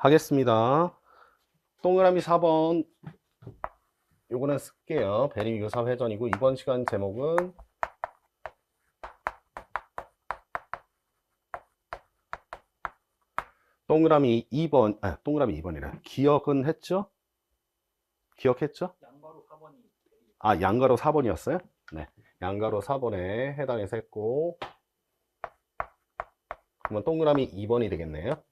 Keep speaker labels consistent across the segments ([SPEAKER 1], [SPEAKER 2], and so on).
[SPEAKER 1] 하겠습니다. 동그라미 4번 요거는 쓸게요. 베리 유사 회전이고 이번 시간 제목은 동그라미 2번, 동그라미 2번이라 기억은 했죠? 기억했죠?
[SPEAKER 2] 양가로 4번이
[SPEAKER 1] 양가로 4번이었어요? 네. 양가로 4번에 해당해서 했고, 그러면 동그라미 2번이 되겠네요.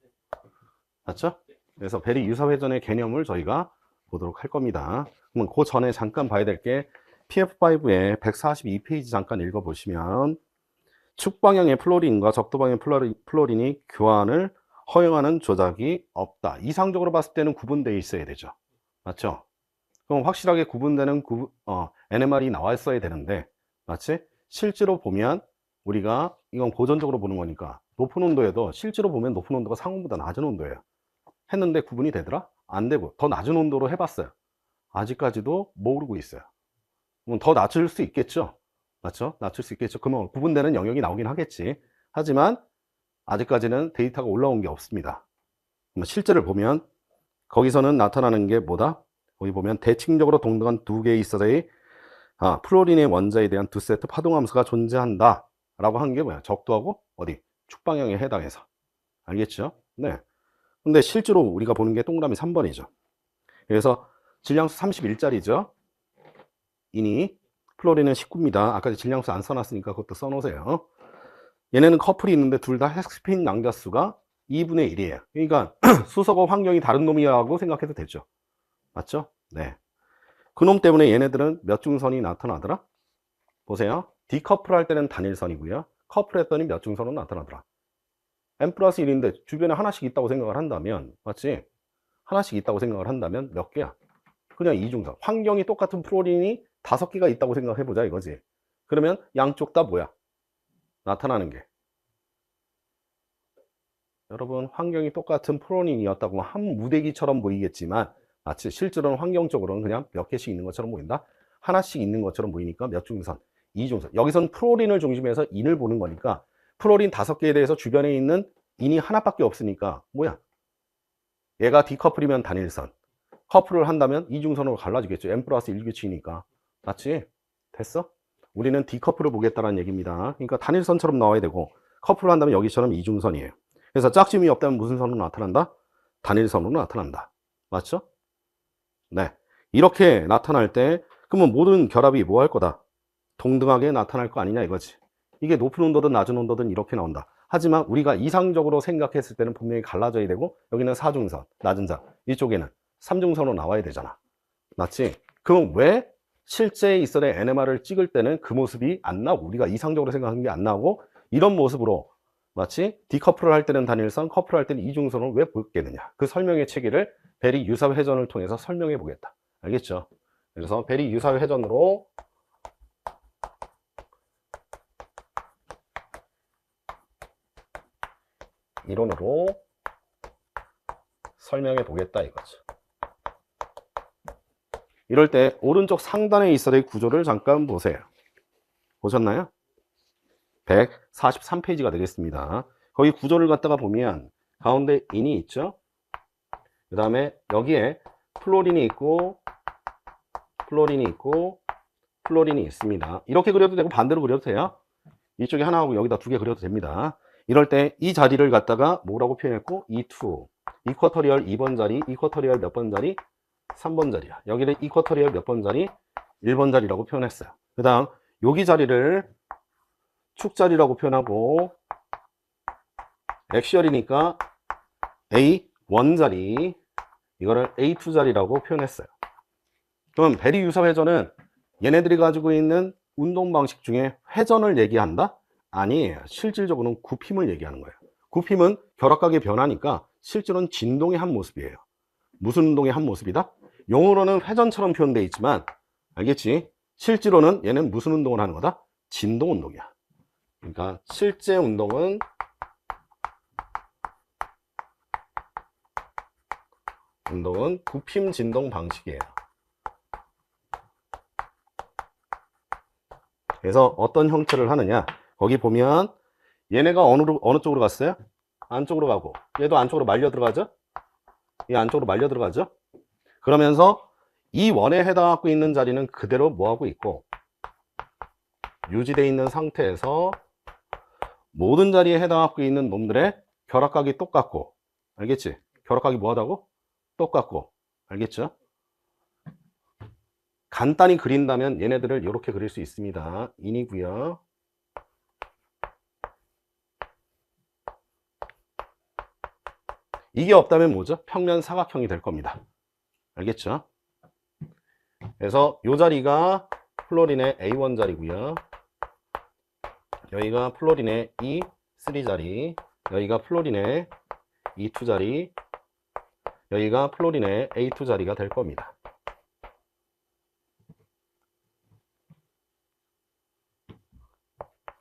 [SPEAKER 1] 맞죠? 그래서 베리 유사 회전의 개념을 저희가 보도록 할 겁니다. 그러면 그 전에 잠깐 봐야 될 게 PF5의 142페이지 잠깐 읽어보시면 축방향의 플로린과 적도방향의 플로린이 교환을 허용하는 조작이 없다. 이상적으로 봤을 때는 구분되어 있어야 되죠. 맞죠? 그럼 확실하게 구분되는 NMR이 나왔어야 되는데, 맞지? 실제로 보면 우리가 이건 고전적으로 보는 거니까 높은 온도에도 실제로 보면 높은 온도가 상온보다 낮은 온도예요. 했는데 구분이 되더라? 안 되고 더 낮은 온도로 해봤어요. 아직까지도 모르고 있어요. 그럼 더 낮출 수 있겠죠? 맞죠? 낮출 수 있겠죠. 그러면 구분되는 영역이 나오긴 하겠지. 하지만 아직까지는 데이터가 올라온 게 없습니다. 실제를 보면 거기서는 나타나는 게 뭐다? 거기 보면 대칭적으로 동등한 두 개의 있어의 플로린의 원자에 대한 두 세트 파동함수가 존재한다 라고 한 게 뭐야? 적도하고 어디? 축방향에 해당해서. 알겠죠? 네. 근데 실제로 우리가 보는 게 동그라미 3번이죠. 그래서 질량수 31짜리죠. 이니 플로린은 19입니다. 아까 질량수 안 써놨으니까 그것도 써놓으세요. 얘네는 커플이 있는데 둘 다 헥스핀 난자수가 2분의 1이에요. 그러니까 수소가 환경이 다른 놈이라고 생각해도 되죠. 맞죠? 네. 그놈 때문에 얘네들은 몇 중선이 나타나더라? 보세요. 디커플 할 때는 단일선이고요. 커플했더니 몇 중선으로 나타나더라? n 플러스 1인데 주변에 하나씩 있다고 생각을 한다면, 맞지? 하나씩 있다고 생각을 한다면 몇 개야? 그냥 이중선. 환경이 똑같은 플로린이 5개가 있다고 생각해보자 이거지. 그러면 양쪽 다 뭐야? 나타나는 게. 여러분, 환경이 똑같은 플로린이었다고 한 무대기처럼 보이겠지만, 마치 실제로는 환경적으로는 그냥 몇 개씩 있는 것처럼 보인다? 하나씩 있는 것처럼 보이니까 몇 중선? 이중선. 여기선 플로린을 중심해서 인을 보는 거니까 플로린 5개에 대해서 주변에 있는 인이 하나밖에 없으니까 뭐야? 얘가 디커플이면 단일선. 커플을 한다면 이중선으로 갈라지겠죠. n 플러스 1 규칙이니까. 맞지? 됐어? 우리는 디커플을 보겠다는 얘기입니다. 그러니까 단일선처럼 나와야 되고 커플을 한다면 여기처럼 이중선이에요. 그래서 짝짐이 없다면 무슨 선으로 나타난다? 단일선으로 나타난다. 맞죠? 네. 이렇게 나타날 때 그러면 모든 결합이 뭐 할 거다? 동등하게 나타날 거 아니냐 이거지. 이게 높은 온도든 낮은 온도든 이렇게 나온다. 하지만 우리가 이상적으로 생각했을 때는 분명히 갈라져야 되고 여기는 4중선, 낮은 자, 이쪽에는 3중선으로 나와야 되잖아. 맞지? 그럼 왜 실제 있어의 NMR을 찍을 때는 그 모습이 안 나오고 우리가 이상적으로 생각한 게 안 나오고 이런 모습으로 마치 디커플을 할 때는 단일선, 커플을 할 때는 이중선을 왜 보겠느냐. 그 설명의 체계를 베리 유사 회전을 통해서 설명해 보겠다. 알겠죠? 그래서 베리 유사 회전으로 이론으로 설명해 보겠다 이거죠. 이럴 때 오른쪽 상단에 있어야 구조를 잠깐 보세요. 보셨나요? 143페이지가 되겠습니다. 거기 구조를 갖다가 보면 가운데 인이 있죠. 그 다음에 여기에 플로린이 있고 플로린이 있고 플로린이 있습니다. 이렇게 그려도 되고 반대로 그려도 돼요. 이쪽에 하나하고 여기다 2개 그려도 됩니다. 이럴 때 이 자리를 갖다가 뭐라고 표현했고 E2 이쿼터리얼 2번 자리, 이쿼터리얼 몇 번 자리? 3번 자리야. 여기를 이쿼터리얼 몇 번 자리? 1번 자리라고 표현했어요. 그 다음 여기 자리를 축자리라고 표현하고 엑시얼이니까 A1 자리 이거를 A2 자리라고 표현했어요. 그럼 베리 유사 회전은 얘네들이 가지고 있는 운동 방식 중에 회전을 얘기한다? 아니에요. 실질적으로는 굽힘을 얘기하는 거예요. 굽힘은 결합각의 변화니까 실제로는 진동의 한 모습이에요. 무슨 운동의 한 모습이다? 용어로는 회전처럼 표현되어 있지만 알겠지? 실제로는 얘는 무슨 운동을 하는 거다? 진동 운동이야. 그러니까 실제 운동은 굽힘 진동 방식이에요. 그래서 어떤 형태를 하느냐? 거기 보면 얘네가 어느 쪽으로 갔어요? 안쪽으로 가고 얘도 안쪽으로 말려 들어가죠? 이 안쪽으로 말려 들어가죠. 그러면서 이 원에 해당하고 있는 자리는 그대로 뭐하고 있고 유지되어 있는 상태에서 모든 자리에 해당하고 있는 놈들의 결합각이 똑같고, 알겠지? 결합각이 뭐하다고? 똑같고, 알겠죠? 간단히 그린다면 얘네들을 이렇게 그릴 수 있습니다. 인이고요. 이게 없다면 뭐죠? 평면 사각형이 될 겁니다. 알겠죠? 그래서 이 자리가 플로린의 A1 자리고요. 여기가 플로린의 E3 자리, 여기가 플로린의 E2 자리, 여기가 플로린의 A2 자리가 될 겁니다.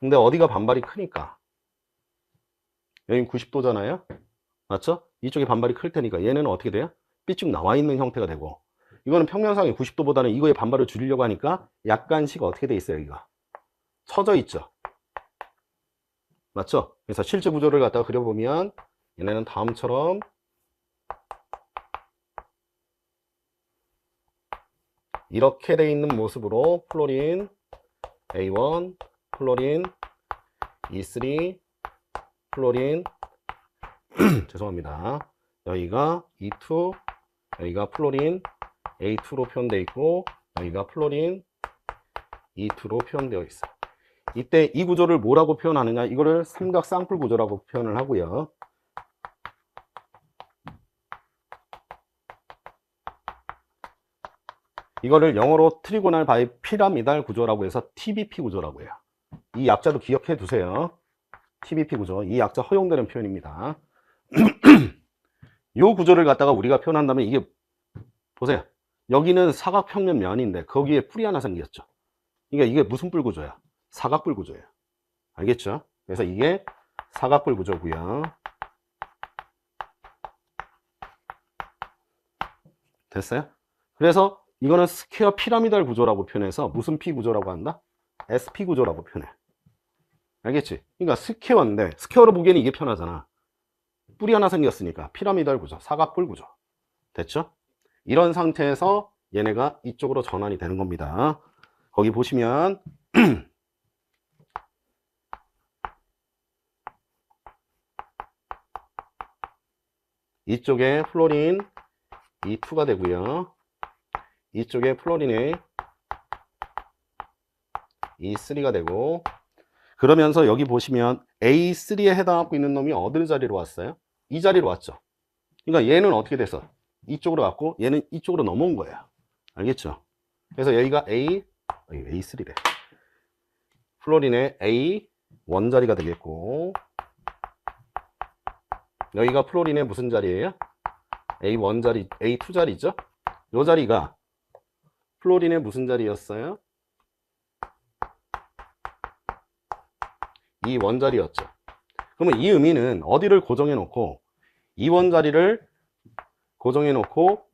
[SPEAKER 1] 근데 어디가 반발이 크니까? 여기 90도잖아요? 맞죠? 이쪽에 반발이 클 테니까 얘는 어떻게 돼요? 삐쭉 나와 있는 형태가 되고, 이거는 평면상의 90도보다는 이거의 반발을 줄이려고 하니까 약간씩 어떻게 돼 있어요? 여기가 처져 있죠. 맞죠? 그래서 실제 구조를 갖다가 그려보면 얘네는 다음처럼 이렇게 돼 있는 모습으로 플로린 A1, 플로린 E3, 플로린 죄송합니다. 여기가 E2, 여기가 플로린 A2로 표현되어 있고, 여기가 플로린 E2로 표현되어 있어요. 이때 이 구조를 뭐라고 표현하느냐? 이거를 삼각 쌍뿔 구조라고 표현을 하고요. 이거를 영어로 트리고널 바이 피라미달 구조라고 해서 TBP 구조라고 해요. 이 약자도 기억해 두세요. TBP 구조. 이 약자 허용되는 표현입니다. 이 구조를 갖다가 우리가 표현한다면 이게 보세요. 여기는 사각평면 면인데 거기에 뿔이 하나 생겼죠. 그러니까 이게 무슨 뿔 구조야? 사각뿔 구조예요. 알겠죠? 그래서 이게 사각뿔 구조고요. 됐어요? 그래서 이거는 스퀘어 피라미달 구조라고 표현해서 무슨 P 구조라고 한다? SP 구조라고 표현해. 알겠지? 그러니까 스퀘어인데 스퀘어로 보기에는 이게 편하잖아. 뿔이 하나 생겼으니까 피라미달 구조, 사각뿔 구조. 됐죠? 이런 상태에서 얘네가 이쪽으로 전환이 되는 겁니다. 거기 보시면 이쪽에 플로린 E2가 되고요. 이쪽에 플로린의 E3가 되고, 그러면서 여기 보시면 A3에 해당하고 있는 놈이 어느 자리로 왔어요? 이 자리로 왔죠. 그러니까 얘는 어떻게 됐어? 이쪽으로 왔고 얘는 이쪽으로 넘어온 거예요. 알겠죠? 그래서 여기가 A3래. 플로린의 A1 자리가 되겠고, 여기가 플로린의 무슨 자리예요? A1 자리, A2 자리죠? 이 자리가 플로린의 무슨 자리였어요? 이 원자리였죠. 그러면 이 의미는 어디를 고정해 놓고 이 원자리를 고정해 놓고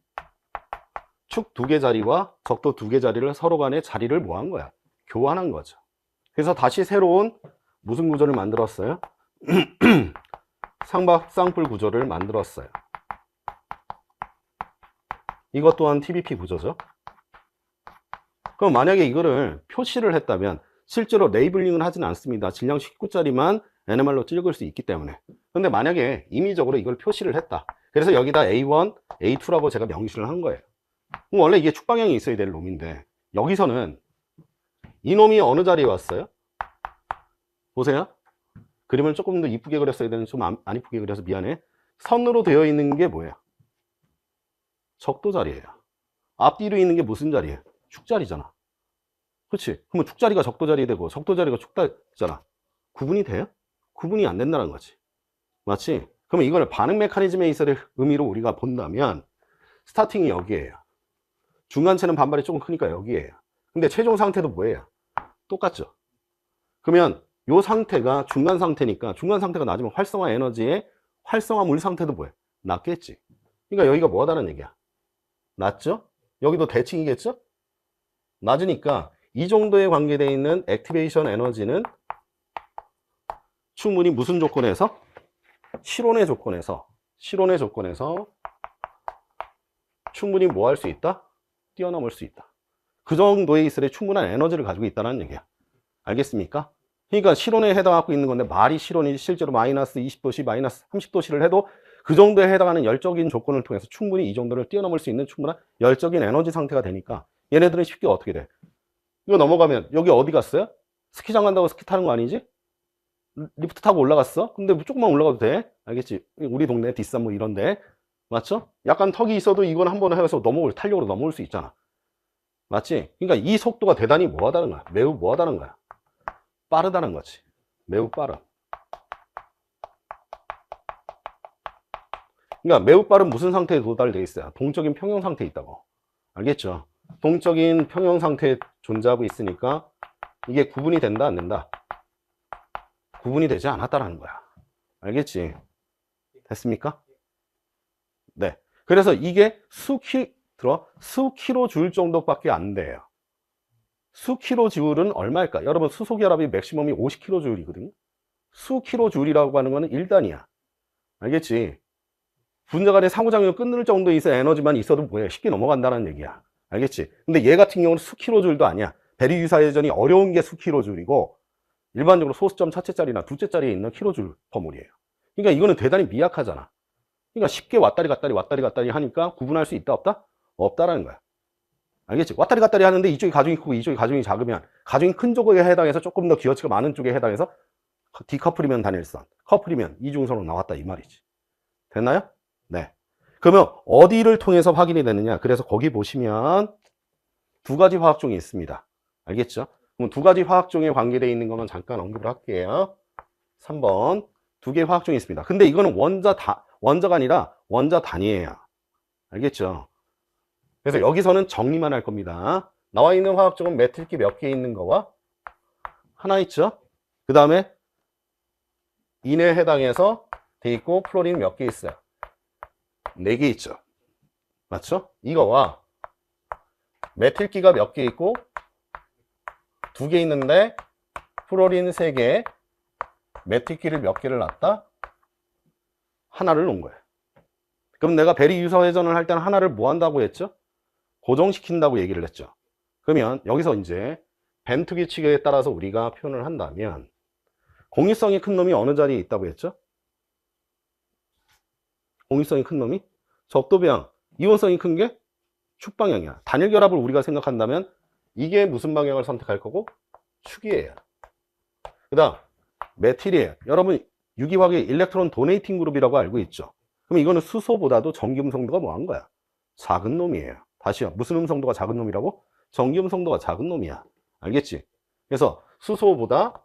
[SPEAKER 1] 축 두 개 자리와 적도 두 개 자리를 서로 간의 자리를 뭐 한 거야? 교환한 거죠. 그래서 다시 새로운 무슨 구조를 만들었어요? 삼각 쌍뿔 구조를 만들었어요. 이것 또한 TBP 구조죠. 그럼 만약에 이거를 표시를 했다면, 실제로 레이블링을 하지는 않습니다. 질량 19짜리만 NMR로 찍을 수 있기 때문에. 근데 만약에 임의적으로 이걸 표시를 했다. 그래서 여기다 A1, A2라고 제가 명시를 한 거예요. 그럼 원래 이게 축방향이 있어야 될 놈인데, 여기서는 이 놈이 어느 자리에 왔어요? 보세요. 그림을 조금 더 이쁘게 그렸어야 되는데 좀 안 이쁘게 그려서 미안해. 선으로 되어 있는 게 뭐예요? 적도 자리예요. 앞뒤로 있는 게 무슨 자리예요? 축자리잖아. 그렇지? 그러면 축자리가 적도 자리 되고 적도 자리가 축자리잖아. 구분이 돼요? 구분이 안 된다는 거지. 맞지? 그러면 이걸 반응 메커니즘에 있어야 의미로 우리가 본다면 스타팅이 여기에요. 중간체는 반발이 조금 크니까 여기에요. 근데 최종 상태도 뭐예요? 똑같죠? 그러면 이 상태가 중간 상태니까 중간 상태가 낮으면 활성화 에너지의 활성화 물 상태도 뭐예요? 낮겠지. 그러니까 여기가 뭐하다는 얘기야? 낮죠? 여기도 대칭이겠죠? 낮으니까 이 정도에 관계되어 있는 액티베이션 에너지는 충분히 무슨 조건에서? 실온의 조건에서 충분히 뭐 할 수 있다? 뛰어넘을 수 있다. 그 정도의 이슬에 충분한 에너지를 가지고 있다는 얘기야. 알겠습니까? 그러니까 실온에 해당하고 있는 건데 말이 실온이 실제로 마이너스 20도씨, 마이너스 30도씨를 해도 그 정도에 해당하는 열적인 조건을 통해서 충분히 이 정도를 뛰어넘을 수 있는 충분한 열적인 에너지 상태가 되니까 얘네들은 쉽게 어떻게 돼? 이거 넘어가면 여기 어디 갔어요? 스키장 간다고 스키 타는 거 아니지? 리프트 타고 올라갔어? 근데 뭐 조금만 올라가도 돼? 알겠지? 우리 동네 뒷산 뭐 이런데 맞죠? 약간 턱이 있어도 이건 한번 해서 탄력으로 넘어올 수 있잖아. 맞지? 그러니까 이 속도가 대단히 뭐하다는 거야? 매우 뭐하다는 거야? 빠르다는 거지. 매우 빠른. 그러니까 매우 빠른 무슨 상태에 도달되어 있어요? 동적인 평형 상태에 있다고. 알겠죠? 동적인 평형 상태에 존재하고 있으니까 이게 구분이 된다, 안 된다? 구분이 되지 않았다라는 거야. 알겠지? 됐습니까? 네. 그래서 이게 수킬로줄 정도밖에 안 돼요. 수킬로줄은 얼마일까? 여러분 수소결합이 맥시멈이 50kJ이거든요. 수킬로줄이라고 하는 거는 1단위야. 알겠지? 분자 간의 상호작용을 끊을 정도의 에너지만 있어도 뭐야? 쉽게 넘어간다는 얘기야. 알겠지? 근데 얘 같은 경우는 수킬로줄도 아니야. 베리 유사회전이 어려운 게 수킬로줄이고 일반적으로 소수점 첫째짜리나 둘째짜리에 있는 킬로줄 버물이에요. 그러니까 이거는 대단히 미약하잖아. 그러니까 쉽게 왔다리 갔다리 하니까 구분할 수 있다 없다? 없다라는 거야. 알겠지? 왔다리 갔다리 하는데 이쪽이 가중이 크고 이쪽이 가중이 작으면 가중이 큰 쪽에 해당해서 조금 더 기어치가 많은 쪽에 해당해서 디커플이면 단일선, 커플이면 이중선으로 나왔다 이 말이지. 됐나요? 네. 그러면 어디를 통해서 확인이 되느냐? 그래서 거기 보시면 두 가지 화학종이 있습니다. 알겠죠? 그럼 두 가지 화학종에 관계되어 있는 것만 잠깐 언급을 할게요. 3번. 두 개의 화학종이 있습니다. 근데 이거는 원자가 아니라 원자단위예요. 알겠죠? 그래서 여기서는 정리만 할 겁니다. 나와 있는 화학종은 메틸기 몇 개 있는 거와 하나 있죠? 그 다음에 인에 해당해서 돼 있고 플로린 몇 개 있어요? 4개 있죠. 맞죠? 이거와 메틸기가 몇 개 있고 2개 있는데 플로린 3개, 메틸기를 몇 개를 놨다? 하나를 놓은 거예요. 그럼 내가 베리 유사회전을 할 때는 하나를 뭐 한다고 했죠? 고정시킨다고 얘기를 했죠. 그러면 여기서 이제 벤트 규칙에 따라서 우리가 표현을 한다면 공유성이 큰 놈이 어느 자리에 있다고 했죠? 공유성이 큰 놈이 적도배양, 이온성이 큰 게 축방향이야. 단일 결합을 우리가 생각한다면 이게 무슨 방향을 선택할 거고? 축이에요. 그 다음 메틸이에요. 여러분 유기화학의 일렉트론 도네이팅 그룹이라고 알고 있죠? 그럼 이거는 수소보다도 전기 음성도가 뭐한 거야? 작은 놈이에요. 다시요. 무슨 음성도가 작은 놈이라고? 전기 음성도가 작은 놈이야. 알겠지? 그래서 수소보다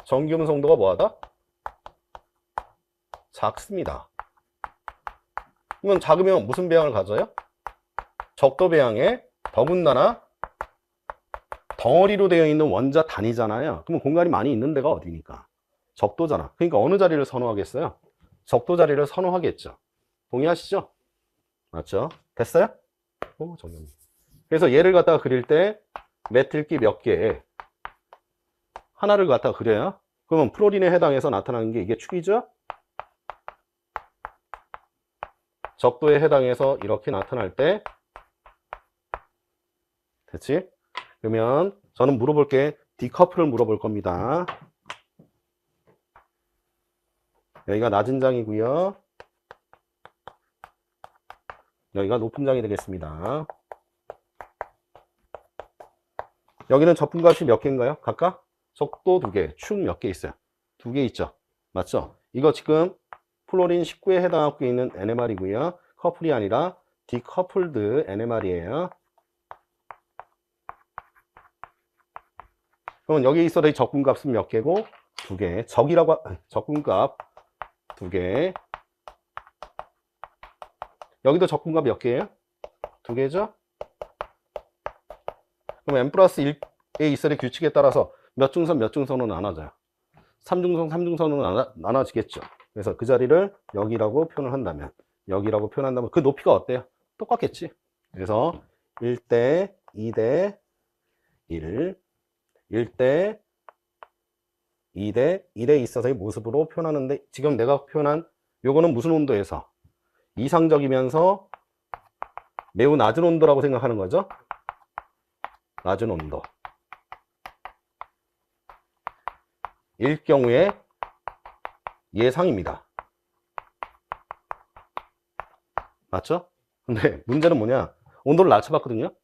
[SPEAKER 1] 전기 음성도가 뭐하다? 작습니다. 그러면 작으면 무슨 배양을 가져요? 적도 배양에 더군다나 덩어리로 되어 있는 원자 단위잖아요. 그러면 공간이 많이 있는 데가 어디니까? 적도잖아. 그러니까 어느 자리를 선호하겠어요? 적도 자리를 선호하겠죠. 동의하시죠? 맞죠? 됐어요? 정답. 그래서 얘를 갖다가 그릴 때 메틸기 몇 개, 하나를 갖다가 그려요. 그러면 플로린에 해당해서 나타나는 게 이게 축이죠? 적도에 해당해서 이렇게 나타날 때 됐지? 그러면 저는 물어볼게. 디커플을 물어볼 겁니다. 여기가 낮은 장이고요. 여기가 높은 장이 되겠습니다. 여기는 접근값이 몇 개인가요? 각각? 적도 2개, 축 몇 개 있어요? 2개 있죠? 맞죠? 이거 지금 플로린 19에 해당하고 있는 NMR이고요. 커플이 아니라 디커플드 NMR이에요. 그러면 여기 있어도 이 적분값은 몇 개고? 2개. 적분값 2개. 여기도 적분값 몇 개예요? 2개죠? 그럼 n 플러스 1에 있어의 규칙에 따라서 몇 중선 몇 중선으로 나눠져요? 3중선 3중선으로 나눠지겠죠. 그래서 그 자리를 여기라고 표현을 한다면 그 높이가 어때요? 똑같겠지. 그래서 1대 2대 1 1대 2대 1에 있어서의 모습으로 표현하는데 지금 내가 표현한 요거는 무슨 온도에서? 이상적이면서 매우 낮은 온도라고 생각하는 거죠. 낮은 온도. 일 경우에 예상입니다. 맞죠? 근데 문제는 뭐냐? 온도를 낮춰봤거든요.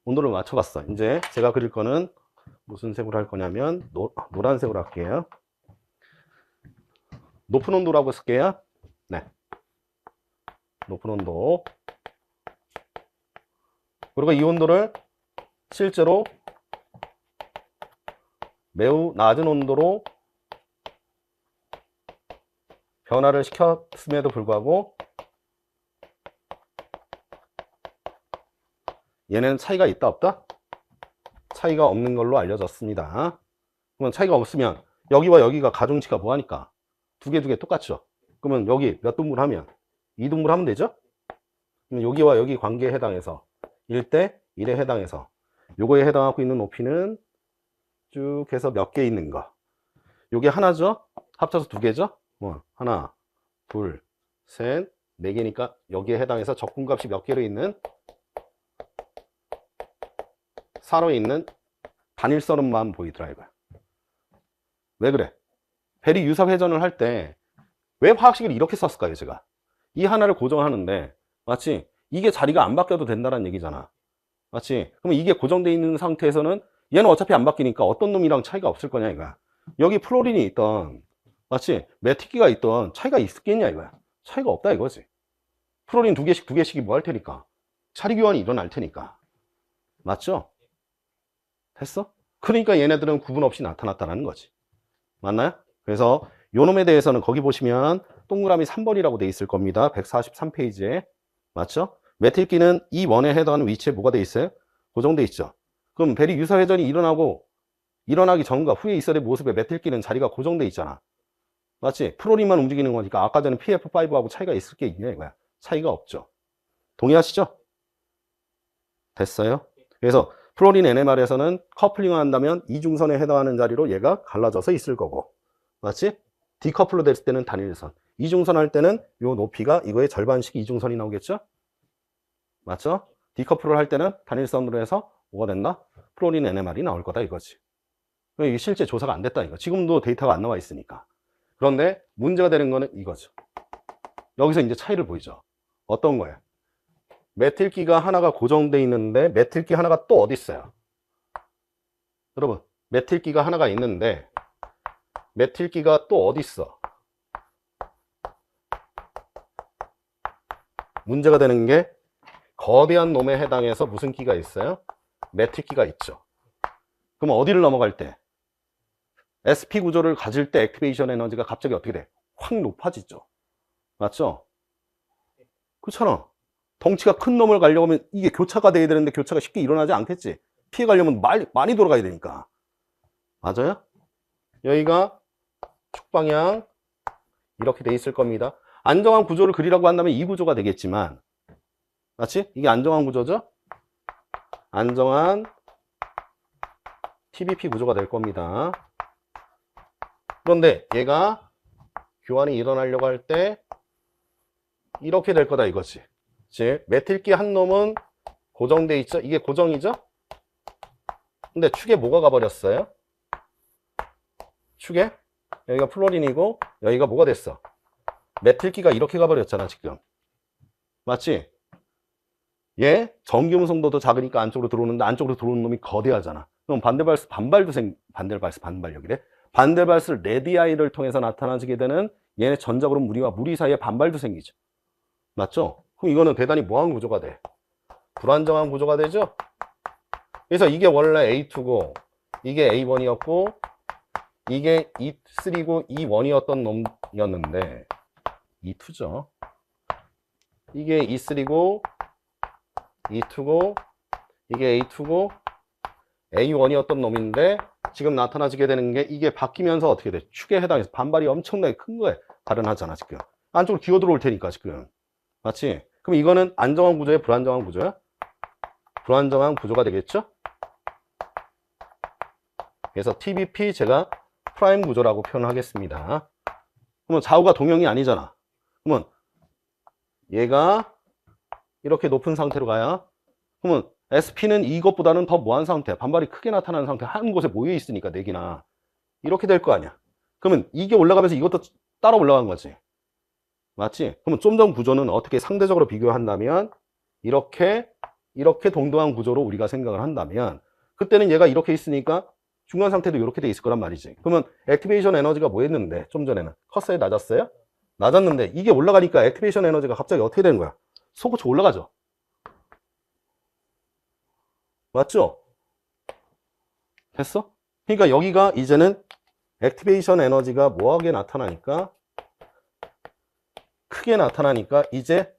[SPEAKER 1] 온도를 맞춰봤어. 이제 제가 그릴 거는 무슨 색으로 할 거냐면 노란색으로 할게요. 높은 온도라고 쓸게요. 네. 높은 온도. 그리고 이 온도를 실제로 매우 낮은 온도로 변화를 시켰음에도 불구하고 얘네는 차이가 있다 없다? 차이가 없는 걸로 알려졌습니다. 그러면 차이가 없으면 여기와 여기가 가중치가 뭐하니까? 두 개 똑같죠? 그러면 여기 몇 등분 하면? 2등분 하면 되죠? 그럼 여기와 여기 관계에 해당해서 1대 1에 해당해서 요거에 해당하고 있는 높이는 쭉 해서 몇 개 있는 거. 요게 하나죠? 합쳐서 두 개죠? 뭐 하나, 둘, 셋, 네 개니까 여기에 해당해서 적분값이 몇 개로 있는 사로에 있는 단일선만 보이더라 이거야. 왜 그래? 베리 유사 회전을 할 때 왜 화학식을 이렇게 썼을까요? 제가 이 하나를 고정하는데 마치 이게 자리가 안 바뀌어도 된다는 얘기잖아. 맞지? 그럼 이게 고정되어 있는 상태에서는 얘는 어차피 안 바뀌니까 어떤 놈이랑 차이가 없을 거냐 이거야. 여기 플로린이 있던 맞지? 메티키가 있던 차이가 있겠냐 이거야. 차이가 없다 이거지. 플로린 두 개씩이 뭐 할 테니까 차리 교환이 일어날 테니까. 맞죠? 됐어? 그러니까 얘네들은 구분 없이 나타났다는 거지. 맞나요? 그래서 요 놈에 대해서는 거기 보시면 동그라미 3번이라고 돼 있을 겁니다. 143페이지에. 맞죠? 메틸기는 이 원에 해당하는 위치에 뭐가 돼 있어요? 고정돼 있죠. 그럼 베리 유사 회전이 일어나기 전과 후에 있어야 될 모습에 메틸기는 자리가 고정돼 있잖아. 맞지? 프로린만 움직이는 거니까 아까 전에 PF5하고 차이가 있을 게 있냐 이거야. 차이가 없죠. 동의하시죠? 됐어요? 그래서 플로린 NMR에서는 커플링을 한다면 이중선에 해당하는 자리로 얘가 갈라져서 있을 거고, 맞지? 디커플로 됐을 때는 단일선, 이중선 할 때는 요 높이가 이거의 절반씩 이중선이 나오겠죠? 맞죠? 디커플을 할 때는 단일선으로 해서 뭐가 된다? 플로린 NMR이 나올 거다 이거지. 이게 실제 조사가 안 됐다 이거. 지금도 데이터가 안 나와 있으니까. 그런데 문제가 되는 거는 이거죠. 여기서 이제 차이를 보이죠. 어떤 거예요? 메틸기가 하나가 고정되어 있는데 메틸기 하나가 또 어디 있어요? 여러분, 메틸기가 하나가 있는데 메틸기가 또 어디 있어? 문제가 되는 게 거대한 놈에 해당해서 무슨 기가 있어요? 메틸기가 있죠. 그럼 어디를 넘어갈 때? SP 구조를 가질 때 액티베이션 에너지가 갑자기 어떻게 돼? 확 높아지죠. 맞죠? 그렇잖아. 덩치가 큰 놈을 가려고 하면 이게 교차가 돼야 되는데 교차가 쉽게 일어나지 않겠지. 피해 가려면 많이 돌아가야 되니까. 맞아요? 여기가 축방향 이렇게 돼 있을 겁니다. 안정한 구조를 그리라고 한다면 이 구조가 되겠지만, 맞지? 이게 안정한 구조죠? 안정한 TBP 구조가 될 겁니다. 그런데 얘가 교환이 일어나려고 할 때 이렇게 될 거다 이거지. 즉 메틸기 한 놈은 고정돼 있죠? 이게 고정이죠? 근데 축에 뭐가 가버렸어요? 축에 여기가 플로린이고 여기가 뭐가 됐어? 메틸기가 이렇게 가버렸잖아 지금. 맞지? 얘 전기음성도도 작으니까 안쪽으로 들어오는데 안쪽으로 들어오는 놈이 거대하잖아. 그럼 반델발스 레디아이를 통해서 나타나게 되는 얘네 전자그룹 무리와 무리 사이에 반발도 생기죠. 맞죠? 그럼 이거는 대단히 뭐한 구조가 돼? 불안정한 구조가 되죠? 그래서 이게 원래 A2고 이게 A1이었고 이게 E3고 E1이었던 놈이었는데 E2죠. 이게 E3고 E2고 이게 A2고 A1이었던 놈인데 지금 나타나지게 되는 게 이게 바뀌면서 어떻게 돼? 축에 해당해서 반발이 엄청나게 큰 거에 발현하잖아 지금. 안쪽으로 기어 들어올 테니까 지금. 맞지? 그럼 이거는 안정한 구조야? 불안정한 구조야? 불안정한 구조가 되겠죠? 그래서 TBP 제가 프라임 구조라고 표현하겠습니다. 그러면 좌우가 동형이 아니잖아. 그러면 얘가 이렇게 높은 상태로 가야, 그러면 SP는 이것보다는 더 뭐한 상태, 반발이 크게 나타나는 상태, 한 곳에 모여 있으니까, 네 개나. 이렇게 될 거 아니야. 그러면 이게 올라가면서 이것도 따라 올라간 거지. 맞지? 그러면 좀 전 구조는 어떻게 상대적으로 비교한다면, 이렇게 동등한 구조로 우리가 생각을 한다면, 그때는 얘가 이렇게 있으니까 중간 상태도 이렇게 돼 있을 거란 말이지. 그러면 액티베이션 에너지가 뭐 했는데, 좀 전에는 컸어요? 낮았어요? 낮았는데 이게 올라가니까 액티베이션 에너지가 갑자기 어떻게 되는 거야? 솟구쳐 올라가죠. 맞죠? 됐어? 그러니까 여기가 이제는 액티베이션 에너지가 뭐하게 나타나니까, 크게 나타나니까 이제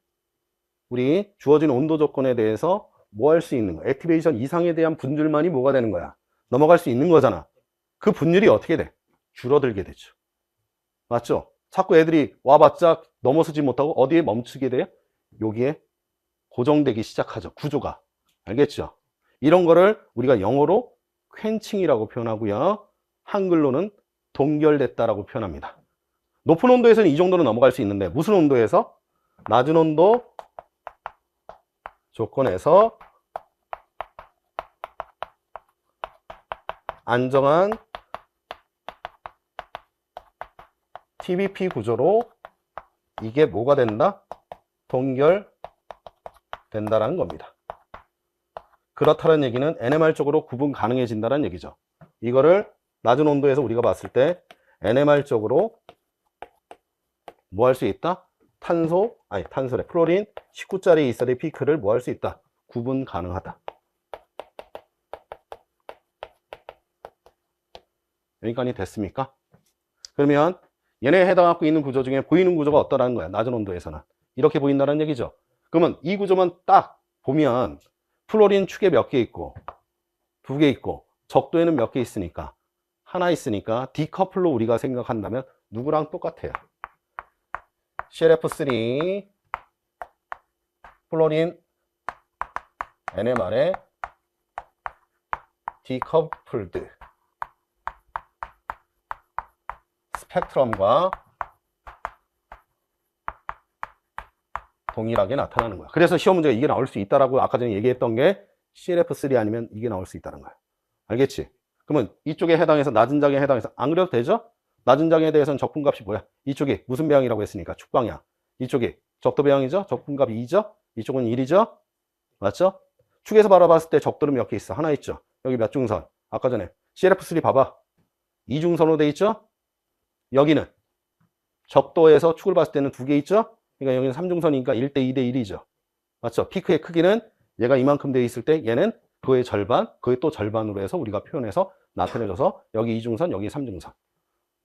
[SPEAKER 1] 우리 주어진 온도 조건에 대해서 뭐 할 수 있는 거야? 액티베이션 이상에 대한 분율만이 뭐가 되는 거야? 넘어갈 수 있는 거잖아. 그 분율이 어떻게 돼? 줄어들게 되죠. 맞죠? 자꾸 애들이 와봤자 넘어서지 못하고 어디에 멈추게 돼요? 여기에 고정되기 시작하죠. 구조가. 알겠죠? 이런 거를 우리가 영어로 퀼칭이라고 표현하고요. 한글로는 동결됐다라고 표현합니다. 높은 온도에서는 이 정도는 넘어갈 수 있는데 무슨 온도에서? 낮은 온도 조건에서 안정한 TBP 구조로 이게 뭐가 된다? 동결된다라는 겁니다. 그렇다는 얘기는 NMR 쪽으로 구분 가능해진다는 얘기죠. 이거를 낮은 온도에서 우리가 봤을 때 NMR 쪽으로 뭐 할 수 있다? 탄소래. 플로린 19짜리 이설의 피크를 뭐 할 수 있다? 구분 가능하다. 여기까지 됐습니까? 그러면 얘네에 해당하고 있는 구조 중에 보이는 구조가 어떠라는 거야? 낮은 온도에서는. 이렇게 보인다는 얘기죠. 그러면 이 구조만 딱 보면 플로린 축에 몇 개 있고, 2개 있고, 적도에는 몇 개 있으니까, 하나 있으니까 디커플로 우리가 생각한다면 누구랑 똑같아요? ClF3 플로린 NMR의 디커플드 스펙트럼과 동일하게 나타나는 거야. 그래서 시험 문제가 이게 나올 수 있다라고 아까 전에 얘기했던 게 ClF3 아니면 이게 나올 수 있다는 거야. 알겠지? 그러면 이쪽에 해당해서 낮은 장에 해당해서 안 그래도 되죠? 낮은 장에 대해서는 적분값이 뭐야? 이쪽이 무슨 배양이라고 했으니까 축방향. 이쪽이 적도 배양이죠? 적분값이 2죠? 이쪽은 1이죠? 맞죠? 축에서 바라봤을 때 적도는 몇 개 있어? 하나 있죠? 여기 몇 중선? 아까 전에 ClF3 봐봐. 2중선으로 돼 있죠? 여기는 적도에서 축을 봤을 때는 2개 있죠? 그러니까 여기는 3중선이니까 1대 2대 1이죠. 맞죠? 피크의 크기는 얘가 이만큼 돼 있을 때 얘는 그의 절반, 그의 또 절반으로 해서 우리가 표현해서 나타내줘서 여기 2중선, 여기 3중선.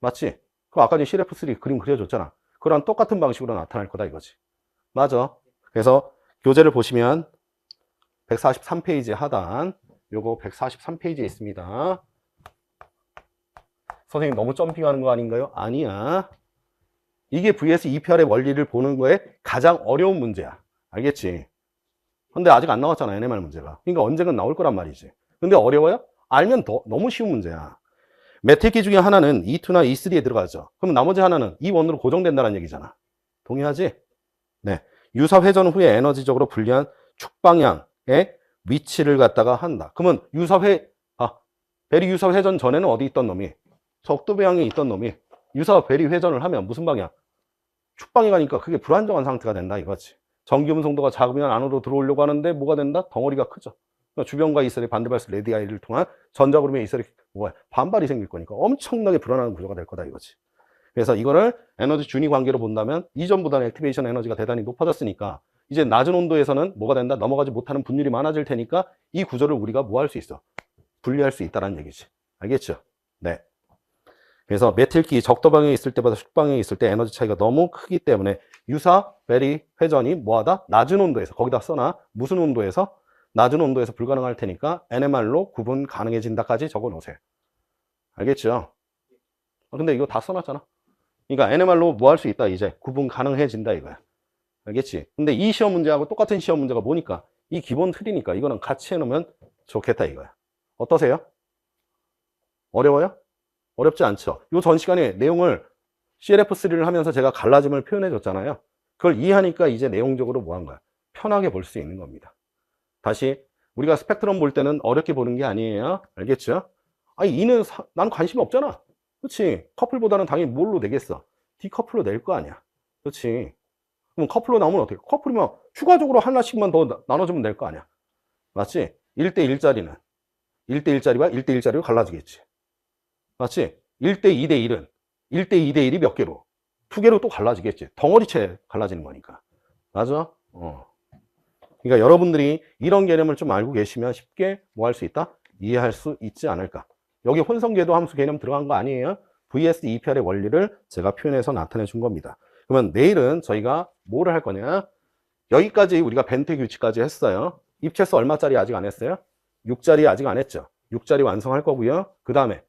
[SPEAKER 1] 맞지? 그럼 아까 전에 ClF3 그림 그려줬잖아. 그런 똑같은 방식으로 나타날 거다 이거지. 맞아. 그래서 교재를 보시면 143페이지 하단, 요거 143페이지에 있습니다. 선생님 너무 점핑하는 거 아닌가요? 아니야. 이게 vs EPR의 원리를 보는 거에 가장 어려운 문제야. 알겠지? 근데 아직 안 나왔잖아, NMR 문제가. 그러니까 언젠간 나올 거란 말이지. 근데 어려워요? 알면 너무 쉬운 문제야. 메트리키 중에 하나는 E2나 E3에 들어가죠. 그럼 나머지 하나는 E1으로 고정된다는 얘기잖아. 동의하지? 네. 유사 회전 후에 에너지적으로 불리한 축방향의 위치를 갖다가 한다. 그러면 베리 유사 회전 전에는 어디 있던 놈이? 적도 배양에 있던 놈이 유사 베리 회전을 하면 무슨 방향? 축방에 가니까 그게 불안정한 상태가 된다 이거지. 전기 음성도가 작으면 안으로 들어오려고 하는데 뭐가 된다? 덩어리가 크죠. 그러니까 주변과 이설의 반대발수 레디아이를 통한 전자구름의 이설이 반발이 생길 거니까 엄청나게 불안한 구조가 될 거다 이거지. 그래서 이거를 에너지 준위 관계로 본다면 이전보다는 액티베이션 에너지가 대단히 높아졌으니까 이제 낮은 온도에서는 뭐가 된다? 넘어가지 못하는 분율이 많아질 테니까 이 구조를 우리가 뭐 할 수 있어? 분리할 수 있다는 얘기지. 알겠죠? 네. 그래서 메틸기 적도 방향에 있을 때보다 축방향에 있을 때 에너지 차이가 너무 크기 때문에 유사 베리 회전이 뭐하다? 낮은 온도에서, 거기다 써놔. 무슨 온도에서? 낮은 온도에서 불가능할 테니까 NMR로 구분 가능해진다까지 적어 놓으세요. 알겠죠? 근데 이거 다 써놨잖아. 그러니까 NMR로 뭐 할 수 있다 이제 구분 가능해진다 이거야. 알겠지? 근데 이 시험 문제하고 똑같은 시험 문제가 뭐니까 이 기본 틀이니까 이거는 같이 해놓으면 좋겠다 이거야. 어떠세요? 어려워요? 어렵지 않죠? 요 전 시간에 내용을 ClF3를 하면서 제가 갈라짐을 표현해 줬잖아요. 그걸 이해하니까 이제 내용적으로 뭐 한 거야? 편하게 볼 수 있는 겁니다. 다시 우리가 스펙트럼 볼 때는 어렵게 보는 게 아니에요. 알겠죠? 아니 E는 난 관심 없잖아. 그렇지? 커플보다는 당연히 뭘로 내겠어? 디커플로 낼 거 아니야. 그렇지? 그럼 커플로 나오면 어떻게? 커플이면 추가적으로 하나씩만 더 나눠주면 될 거 아니야. 맞지? 1대1짜리는 1대1짜리와 1대1짜리로 갈라지겠지. 맞지? 1대2대1은 1대2대1이 몇 개로? 2개로 또 갈라지겠지. 덩어리째 갈라지는 거니까. 맞아? 그러니까 여러분들이 이런 개념을 좀 알고 계시면 쉽게 뭐 할 수 있다? 이해할 수 있지 않을까. 여기 혼성궤도 함수 개념 들어간 거 아니에요? VS EPR의 원리를 제가 표현해서 나타내 준 겁니다. 그러면 내일은 저희가 뭐를 할 거냐? 여기까지 우리가 벤트 규칙까지 했어요. 입체수 얼마짜리 아직 안 했어요? 6짜리 아직 안 했죠. 6짜리 완성할 거고요. 그 다음에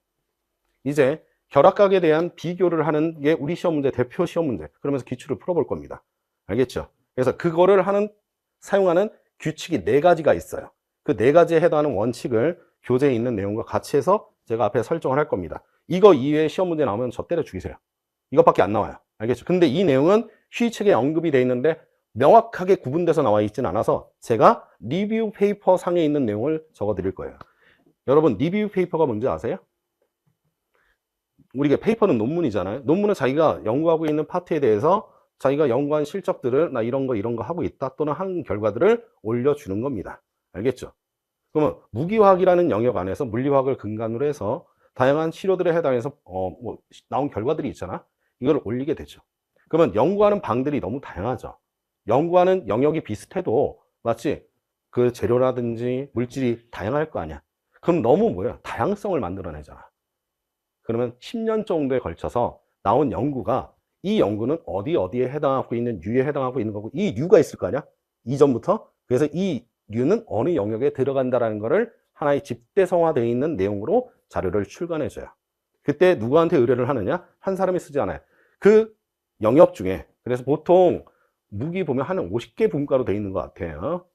[SPEAKER 1] 이제 결합각에 대한 비교를 하는 게 우리 시험 문제, 대표 시험 문제. 그러면서 기출을 풀어볼 겁니다. 알겠죠? 그래서 그거를 사용하는 규칙이 4가지가 있어요. 그 4가지에 해당하는 원칙을 교재에 있는 내용과 같이 해서 제가 앞에 설정을 할 겁니다. 이거 이외에 시험 문제 나오면 저 때려 죽이세요. 이것밖에 안 나와요. 알겠죠? 근데 이 내용은 시책에 언급이 돼 있는데 명확하게 구분돼서 나와 있진 않아서 제가 리뷰 페이퍼 상에 있는 내용을 적어 드릴 거예요. 여러분, 리뷰 페이퍼가 뭔지 아세요? 우리가 페이퍼는 논문이잖아요. 논문은 자기가 연구하고 있는 파트에 대해서 자기가 연구한 실적들을 나 이런 거 하고 있다 또는 한 결과들을 올려주는 겁니다. 알겠죠? 그러면 무기화학이라는 영역 안에서 물리화학을 근간으로 해서 다양한 치료들에 해당해서 나온 결과들이 있잖아. 이걸 올리게 되죠. 그러면 연구하는 방들이 너무 다양하죠. 연구하는 영역이 비슷해도 마치 그 재료라든지 물질이 다양할 거 아니야. 그럼 너무 다양성을 만들어내잖아. 그러면 10년 정도에 걸쳐서 나온 연구가 이 연구는 어디에 해당하고 있는 류에 해당하고 있는 거고 이 류가 있을 거 아니야? 이전부터. 그래서 이 류는 어느 영역에 들어간다라는 거를 하나의 집대성화되어 있는 내용으로 자료를 출간해줘요. 그때 누구한테 의뢰를 하느냐? 한 사람이 쓰지 않아요. 그 영역 중에 그래서 보통 무기 보면 한 50개 분과로 되어 있는 것 같아요.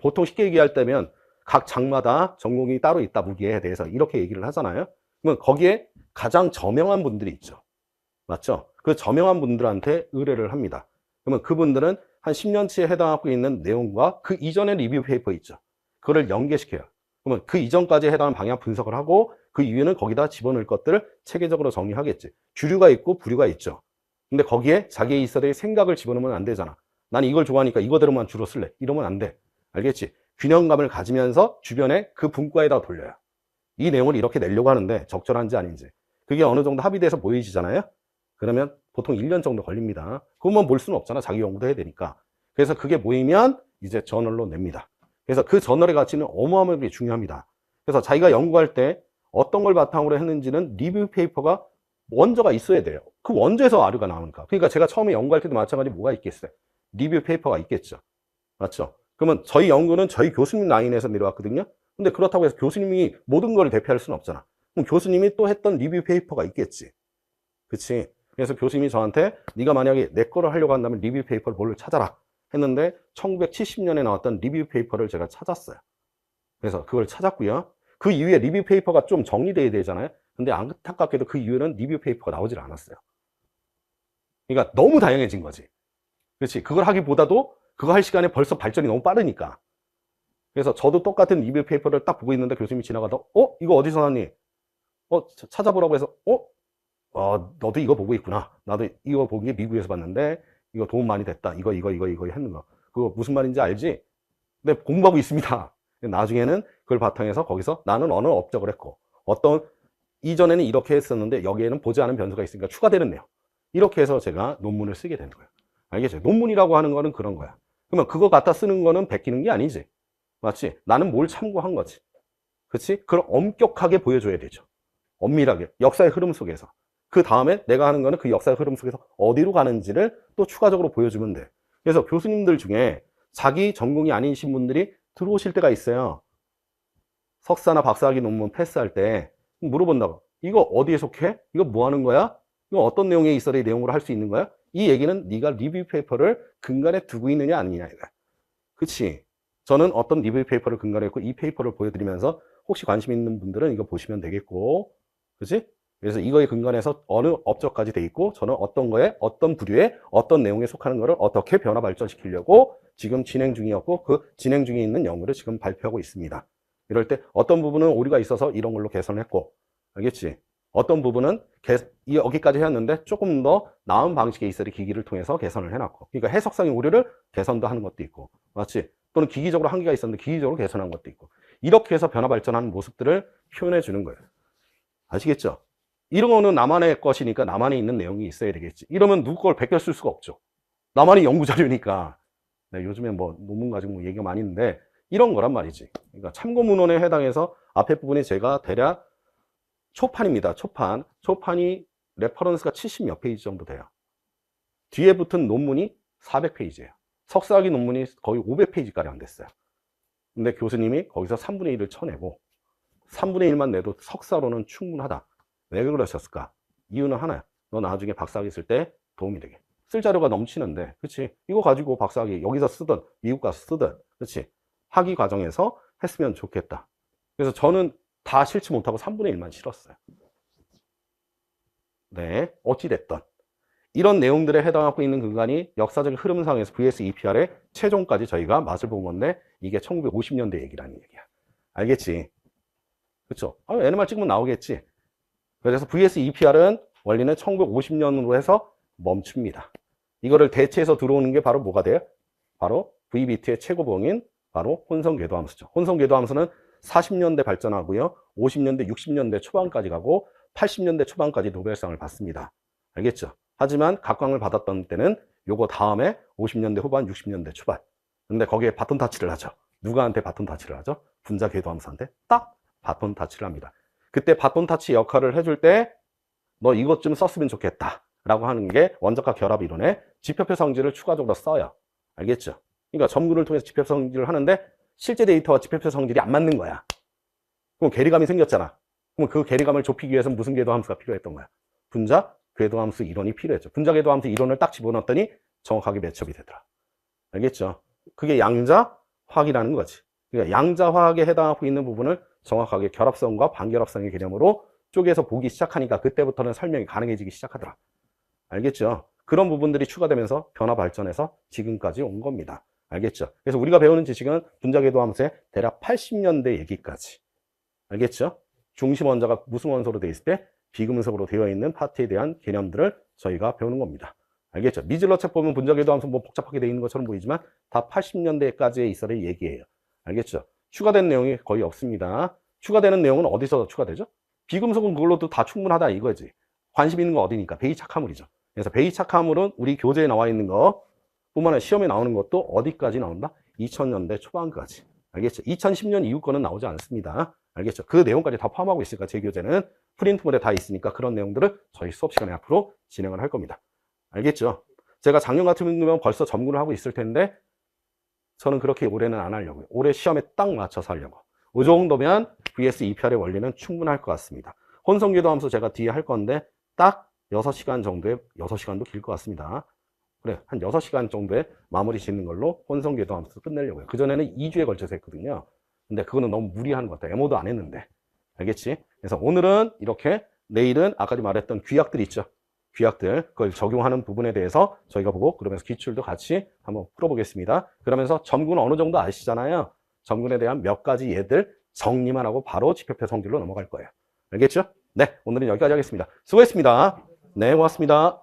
[SPEAKER 1] 보통 쉽게 얘기할 때면 각 장마다 전공이 따로 있다 무기에 대해서 이렇게 얘기를 하잖아요. 그러면 거기에 가장 저명한 분들이 있죠. 맞죠? 그 저명한 분들한테 의뢰를 합니다. 그러면 그분들은 한 10년치에 해당하고 있는 내용과 그 이전의 리뷰 페이퍼 있죠. 그거를 연계시켜요. 그러면 그 이전까지 해당하는 방향 분석을 하고 그 이후에는 거기다 집어넣을 것들을 체계적으로 정리하겠지. 주류가 있고 부류가 있죠. 근데 거기에 자기의 있어야 될 생각을 집어넣으면 안 되잖아. 난 이걸 좋아하니까 이거대로만 주로 쓸래. 이러면 안 돼. 알겠지? 균형감을 가지면서 주변에 그 분과에다 돌려요. 이 내용을 이렇게 내려고 하는데 적절한지 아닌지. 그게 어느 정도 합의돼서 보이시잖아요? 그러면 보통 1년 정도 걸립니다. 그것만 볼 수는 없잖아. 자기 연구도 해야 되니까. 그래서 그게 모이면 이제 저널로 냅니다. 그래서 그 저널의 가치는 어마어마하게 중요합니다. 그래서 자기가 연구할 때 어떤 걸 바탕으로 했는지는 리뷰 페이퍼가 원저가 있어야 돼요. 그 원저에서 아류가 나오니까. 그러니까 제가 처음에 연구할 때도 마찬가지 뭐가 있겠어요? 리뷰 페이퍼가 있겠죠. 맞죠? 그러면 저희 연구는 저희 교수님 라인에서 내려왔거든요. 근데 그렇다고 해서 교수님이 모든 걸 대표할 수는 없잖아. 그럼 교수님이 또 했던 리뷰 페이퍼가 있겠지. 그치? 그래서 교수님이 저한테 네가 만약에 내 거를 하려고 한다면 리뷰 페이퍼를 뭘로 찾아라 했는데 1970년에 나왔던 리뷰 페이퍼를 제가 찾았어요. 그래서 그걸 찾았고요. 그 이후에 리뷰 페이퍼가 좀 정리돼야 되잖아요. 근데 안타깝게도 그 이후에는 리뷰 페이퍼가 나오질 않았어요. 그러니까 너무 다양해진 거지. 그렇지? 그걸 하기보다도 그거 할 시간에 벌써 발전이 너무 빠르니까. 그래서 저도 똑같은 리뷰 페이퍼를 딱 보고 있는데 교수님이 지나가다 이거 어디서 나왔니? 찾아보라고 해서 너도 이거 보고 있구나. 나도 이거 본 게 미국에서 봤는데 이거 도움 많이 됐다. 이거 했는 거. 그거 무슨 말인지 알지? 근데 공부하고 있습니다. 나중에는 그걸 바탕해서 거기서 나는 어느 업적을 했고 어떤 이전에는 이렇게 했었는데 여기에는 보지 않은 변수가 있으니까 추가되는 내용. 이렇게 해서 제가 논문을 쓰게 되는 거예요. 알겠죠? 논문이라고 하는 거는 그런 거야. 그러면 그거 갖다 쓰는 거는 베끼는 게 아니지. 맞지? 나는 뭘 참고한 거지. 그렇지? 그걸 엄격하게 보여줘야 되죠. 엄밀하게. 역사의 흐름 속에서. 그 다음에 내가 하는 거는 그 역사의 흐름 속에서 어디로 가는지를 또 추가적으로 보여주면 돼. 그래서 교수님들 중에 자기 전공이 아니신 분들이 들어오실 때가 있어요. 석사나 박사학위 논문 패스할 때 물어본다고. 이거 어디에 속해? 이거 뭐 하는 거야? 이거 어떤 내용에 있어야 내용으로 할 수 있는 거야? 이 얘기는 네가 리뷰 페이퍼를 근간에 두고 있느냐 아니냐 이거야. 그치? 저는 어떤 리뷰 페이퍼를 근간에 했고 이 페이퍼를 보여드리면서 혹시 관심 있는 분들은 이거 보시면 되겠고, 그치? 그래서 이거에 근간해서 어느 업적까지 돼 있고 저는 어떤 거에 어떤 부류에 어떤 내용에 속하는 거를 어떻게 변화 발전시키려고 지금 진행 중이었고 그 진행 중에 있는 연구를 지금 발표하고 있습니다. 이럴 때 어떤 부분은 오류가 있어서 이런 걸로 개선했고 알겠지? 어떤 부분은 여기까지 해왔는데 조금 더 나은 방식의 이스리 기기를 통해서 개선을 해놨고 그러니까 해석상의 오류를 개선도 하는 것도 있고 맞지? 또는 기기적으로 한계가 있었는데 기기적으로 개선한 것도 있고 이렇게 해서 변화 발전하는 모습들을 표현해 주는 거예요. 아시겠죠? 이런 거는 나만의 것이니까 나만에 있는 내용이 있어야 되겠지. 이러면 누구 걸 베껴 쓸 수가 없죠. 나만의 연구자료니까. 네, 요즘에 뭐 논문 가지고 뭐 얘기가 많이 있는데 이런 거란 말이지. 그러니까 참고 문헌에 해당해서 앞에 부분이 제가 대략 초판입니다. 초판이 레퍼런스가 70몇 페이지 정도 돼요. 뒤에 붙은 논문이 400페이지예요. 석사학위 논문이 거의 500페이지가량 됐어요. 근데 교수님이 거기서 3분의 1을 쳐내고 3분의 1만 내도 석사로는 충분하다. 왜 그러셨을까? 이유는 하나야. 너 나중에 박사학위 쓸 때 도움이 되게. 쓸 자료가 넘치는데, 그치? 이거 가지고 박사학위 여기서 쓰든 미국 가서 쓰든, 그치? 학위 과정에서 했으면 좋겠다. 그래서 저는 다 싫지 못하고 3분의 1만 실었어요. 네, 어찌됐든 이런 내용들에 해당하고 있는 근간이 역사적 흐름상에서 VS EPR의 최종까지 저희가 맛을 본 건데 이게 1950년대 얘기라는 얘기야. 알겠지? 그쵸? NMR 찍으면 나오겠지? 그래서 VS EPR은 원리는 1950년으로 해서 멈춥니다. 이거를 대체해서 들어오는 게 바로 뭐가 돼요? 바로 VBT의 최고봉인 바로 혼성궤도함수죠. 혼성궤도함수는 40년대 발전하고요. 50년대, 60년대 초반까지 가고 80년대 초반까지 노벨상을 받습니다. 알겠죠? 하지만 각광을 받았던 때는 요거 다음에 50년대 후반, 60년대 초반. 근데 거기에 바톤 타치를 하죠. 누구한테 바톤 타치를 하죠? 분자궤도함수한테 딱 바톤 타치를 합니다. 그때 바톤 타치 역할을 해줄 때 너 이것 좀 썼으면 좋겠다 라고 하는 게 원적합 결합 이론에 지표표 성질을 추가적으로 써요. 알겠죠? 그러니까 점구를 통해서 지표표 성질을 하는데 실제 데이터와 지표표 성질이 안 맞는 거야. 그럼 괴리감이 생겼잖아. 그럼 그 괴리감을 좁히기 위해서는 무슨 궤도함수가 필요했던 거야? 분자 궤도함수 이론이 필요했죠. 분자 궤도함수 이론을 딱 집어넣었더니 정확하게 매첩이 되더라. 알겠죠? 그게 양자화학이라는 거지. 그러니까 양자화학에 해당하고 있는 부분을 정확하게 결합성과 반결합성의 개념으로 쪼개서 보기 시작하니까 그때부터는 설명이 가능해지기 시작하더라. 알겠죠? 그런 부분들이 추가되면서 변화 발전해서 지금까지 온 겁니다. 알겠죠? 그래서 우리가 배우는 지식은 분자궤도함수의 대략 80년대 얘기까지. 알겠죠? 중심 원자가 무슨 원소로 되어 있을 때 비금속으로 되어 있는 파트에 대한 개념들을 저희가 배우는 겁니다. 알겠죠? 미즐러 책 보면 분자궤도함수 뭐 복잡하게 되어 있는 것처럼 보이지만 다 80년대까지의 있어야 얘기예요. 알겠죠? 추가된 내용이 거의 없습니다. 추가되는 내용은 어디서 추가되죠? 비금속은 그걸로도 다 충분하다 이거지. 관심 있는 거 어디니까? 베이착화물이죠. 그래서 베이착화물은 우리 교재에 나와 있는 거 뿐만 아니라 시험에 나오는 것도 어디까지 나온다? 2000년대 초반까지. 알겠죠? 2010년 이후 거는 나오지 않습니다. 알겠죠? 그 내용까지 다 포함하고 있으니까 제 교재는 프린트물에 다 있으니까 그런 내용들을 저희 수업 시간에 앞으로 진행을 할 겁니다. 알겠죠? 제가 작년 같으면 벌써 점검을 하고 있을 텐데 저는 그렇게 올해는 안 하려고요. 올해 시험에 딱 맞춰서 하려고. 이 정도면 VS EPR의 원리는 충분할 것 같습니다. 혼성궤도함수 제가 뒤에 할 건데 딱 6시간 정도에 6시간도 길 것 같습니다. 그래, 한 6시간 정도에 마무리 짓는 걸로 혼성궤도함수 끝내려고요. 그전에는 2주에 걸쳐서 했거든요. 근데 그거는 너무 무리하는 것 같아요. MO도 안 했는데. 알겠지? 그래서 오늘은 이렇게, 내일은 아까 말했던 규약들 있죠. 규약들, 그걸 적용하는 부분에 대해서 저희가 보고 그러면서 기출도 같이 한번 풀어보겠습니다. 그러면서 점군 어느 정도 아시잖아요. 점군에 대한 몇 가지 예들 정리만 하고 바로 지표표 성질로 넘어갈 거예요. 알겠죠? 네, 오늘은 여기까지 하겠습니다. 수고했습니다. 네, 고맙습니다.